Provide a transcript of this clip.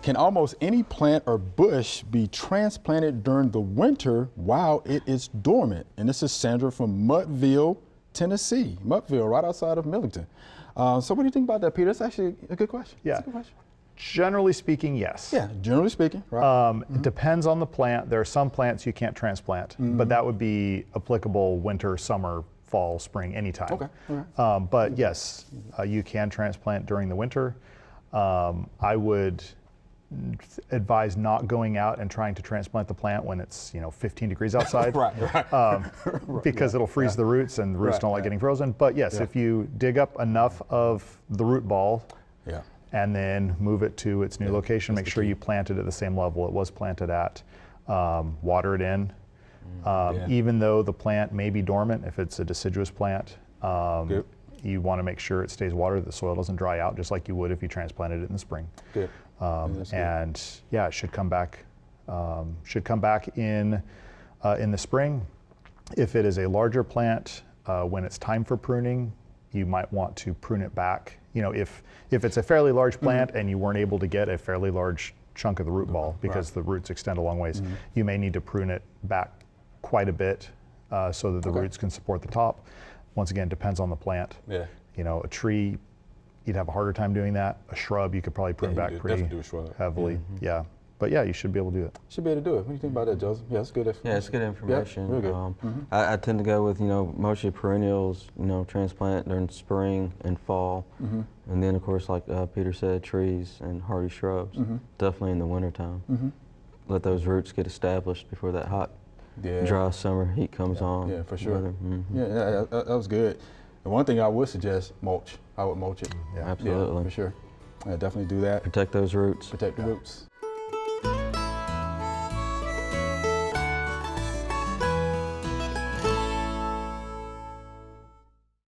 Can almost any plant or bush be transplanted during the winter while it is dormant? And this is Sandra from Mudville, Tennessee. Mudville, right outside of Millington. So what do you think about that, Peter? That's actually a good question. Yeah. That's a good question. Generally speaking, yes. Yeah, generally speaking, right. It depends on the plant. There are some plants you can't transplant, but that would be applicable winter, summer, fall, spring, anytime. Okay. All right. But yes, you can transplant during the winter. I would advise not going out and trying to transplant the plant when it's 15 degrees outside. Right. Because it'll freeze the roots, and the roots don't like getting frozen. But yes, if you dig up enough of the root ball, and then move it to its new location, make sure you plant it at the same level it was planted at. Water it in. Even though the plant may be dormant, if it's a deciduous plant, you want to make sure it stays watered, the soil doesn't dry out, just like you would if you transplanted it in the spring. Good. And yeah, it should come back. In the spring. If it is a larger plant, when it's time for pruning, you might want to prune it back. If it's a fairly large plant and you weren't able to get a fairly large chunk of the root ball because the roots extend a long ways, you may need to prune it back quite a bit so that the roots can support the top. Once again, depends on the plant. A tree, you'd have a harder time doing that. A shrub, you could probably prune back pretty heavily. Yeah. But yeah, you should be able to do it. Should be able to do it. What do you think about that, Joseph? Yeah, it's good information. Yeah, it's good information. Yeah, real good. I tend to go with, mostly perennials, transplant during spring and fall. And then, of course, like Peter said, trees and hardy shrubs, definitely in the wintertime. Let those roots get established before that hot, dry summer heat comes on. Yeah, for sure. Yeah, that was good. And one thing I would suggest, mulch. I would mulch it. Absolutely. For sure. Yeah, definitely do that. Protect those roots. Protect the roots.